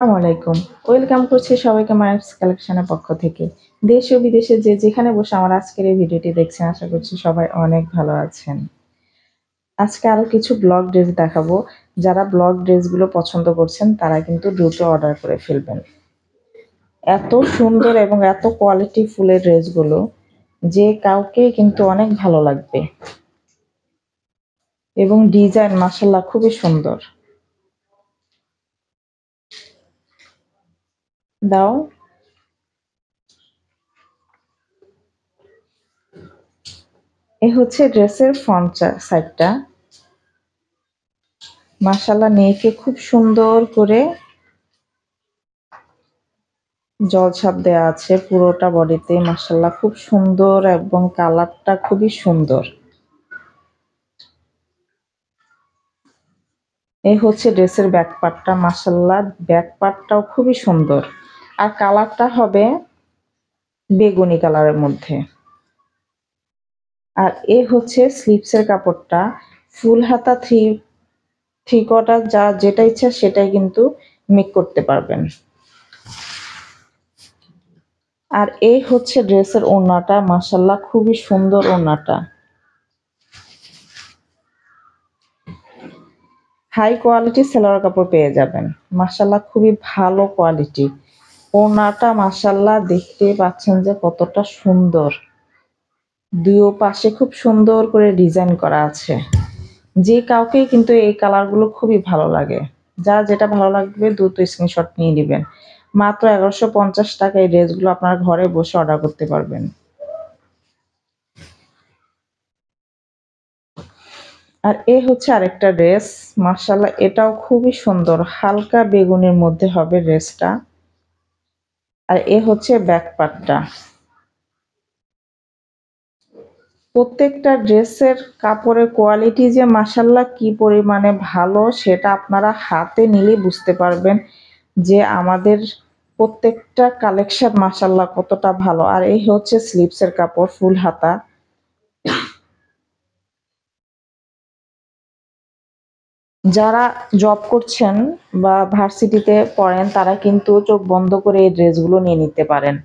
আসসালামু আলাইকুম। ওয়েলকাম করছি সবাইকে মায়াস কালেকশনের পক্ষ থেকে। দেশ ও বিদেশে যে যেখানে বসে আমার আজকের এই ভিডিওটি দেখছেন আশা করছি সবাই অনেক ভালো আছেন। আজকে আরো কিছু ব্লক ড্রেস দেখাবো। যারা ব্লক ড্রেসগুলো পছন্দ করছেন তারা কিন্তু দ্রুত অর্ডার করে ফেলবেন। এত সুন্দর এবং এত কোয়ালিটি ফুলের ড্রেসগুলো যে কাউকে কিন্তু অনেক ভালো লাগবে এবং ডিজাইন মাশাআল্লাহ খুবই সুন্দর। দাও এ হচ্ছে ড্রেসের ফ্রন্ট সাইডটা। মাশাআল্লাহ নেকে খুব সুন্দর করে জলছাপ দেয়া আছে পুরোটা বডিতে। মাশাআল্লাহ খুব সুন্দর এবং কালারটা খুবই সুন্দর। এই হচ্ছে ড্রেসের ব্যাক পার্টটা। মাশাআল্লাহ ব্যাক পার্টটাও খুবই সুন্দর আর কালারটা হবে বেগুনি কালারের মধ্যে। আর এ হচ্ছে স্লিপসের কাপড়টা। ফুল হাতা থ্রি কোয়ার্টার যা যেটা ইচ্ছা সেটাই কিন্তু মেক করতে পারবেন। আর এই হচ্ছে ড্রেসের ওড়নাটা। মাশাআল্লাহ খুবই সুন্দর ওড়নাটা। হাই কোয়ালিটি সালোয়ার কাপড় পেয়ে যাবেন। মাশাআল্লাহ খুবই ভালো কোয়ালিটি। ওড়নাটা মাশাআল্লাহ দেখতে পাচ্ছেন যে কতটা সুন্দর। দুই পাশে খুব সুন্দর করে ডিজাইন করা আছে। যে কাউকেই কিন্তু এই কালারগুলো খুবই ভালো লাগে। যার যেটা ভালো লাগবে দ্রুত স্ক্রিনশট নিয়ে নেবেন। মাত্র ১১৫০ টাকা এই ড্রেসগুলো আপনার ঘরে বসে অর্ডার করতে পারবেন। আর এ হচ্ছে আরেকটা ড্রেস। মাশাআল্লাহ এটাও খুবই সুন্দর। হালকা বেগুনির মধ্যে হবে ড্রেসটা। আর এ হচ্ছে ব্যাক পার্টটা। প্রত্যেকটা ড্রেসের কাপড়ের কোয়ালিটি যে মাশাআল্লাহ কি পরিমাণে ভালো সেটা আপনারা হাতে নিলেই বুঝতে পারবেন যে আমাদের প্রত্যেকটা কালেকশন মাশাআল্লাহ কতটা ভালো। আর এই হচ্ছে স্লিপসের কাপড় ফুল হাতা। যারা জব করছেন বা ভার্সিটিতে পড়েন তারা কিন্তু চোখ বন্ধ করে এই ড্রেসগুলো নিয়ে নিতে পারেন।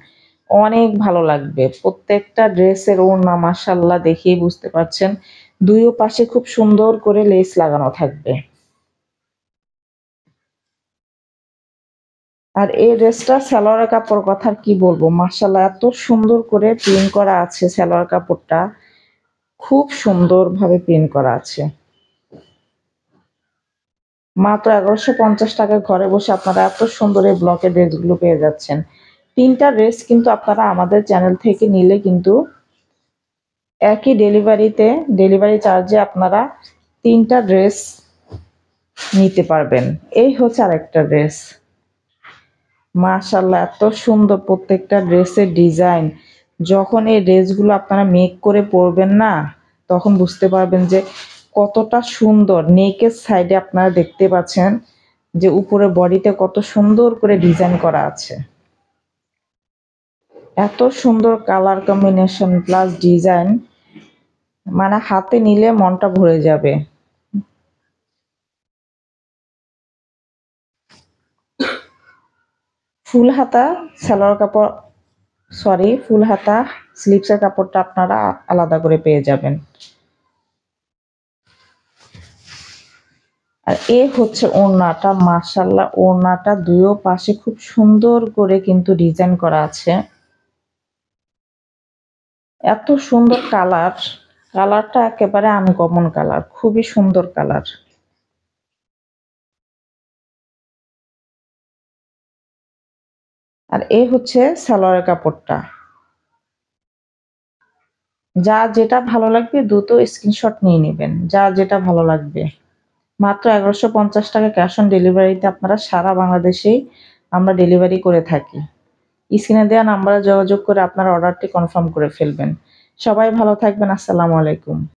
অনেক ভালো লাগবে। প্রত্যেকটা ড্রেসের ওড়না মাশাআল্লাহ দেখেই বুঝতে পারছেন। দুই পাশে খুব সুন্দর করে লেস লাগানো থাকবে। আর এই ড্রেসটা সালোয়ারের কাপড় কথা কি বলবো, মাশাআল্লাহ এত সুন্দর করে প্রিন্ট করা আছে। সালোয়ার কাপড়টা খুব সুন্দরভাবে প্রিন্ট করা আছে। মাত্র ১১৫০ টাকায় ঘরে বসে আপনারা এত সুন্দর এই ব্লকের ড্রেসগুলো পেয়ে যাচ্ছেন। ৩টা ড্রেস কিন্তু আপনারা আমাদের চ্যানেল থেকে নিলে কিন্তু একই ডেলিভারি চার্জে আপনারা ৩টা ড্রেস নিতে পারবেন। এই হচ্ছে আরেকটা ড্রেস। মাশাআল্লাহ এত সুন্দর প্রত্যেকটা ড্রেসের ডিজাইন। যখন এই ড্রেসগুলো আপনারা মেক করে পরবেন না তখন বুঝতে পারবেন যে কতটা সুন্দর। নেকের সাইডে আপনারা দেখতে পাচ্ছেন যে উপরে বডিতে কত সুন্দর করে ডিজাইন করা আছে। এত সুন্দর কালার কম্বিনেশন প্লাস ডিজাইন, মানে হাতে নিলে মনটা ভরে যাবে। ফুল হাতা সালোয়ার কাপড়, সরি ফুল হাতা স্লিপসের কাপড়টা আপনারা আলাদা করে পেয়ে যাবেন। আর এ হচ্ছে ওড়নাটা। মাশাআল্লাহ ওড়নাটা দুই পাশে খুব সুন্দর করে কিন্তু ডিজাইন করা আছে। এত সুন্দর কালার। কালারটা একেবারে আনকমন কালার, খুবই সুন্দর কালার। আর এ হচ্ছে সালোয়ারের কাপড়টা। যা যেটা ভালো লাগবে দ্রুত স্ক্রিনশট নিয়ে নেবেন। যা যেটা ভালো লাগবে। মাত্র ১১৫০ টাকা ক্যাশ অন ডেলিভারিতে আপনারা সারা বাংলাদেশেই আমরা ডেলিভারি করে থাকি। স্ক্রিনে দেওয়া নাম্বারে যোগাযোগ করে আপনার অর্ডারটি কনফার্ম করে ফেলবেন। সবাই ভালো থাকবেন। আসসালামু আলাইকুম।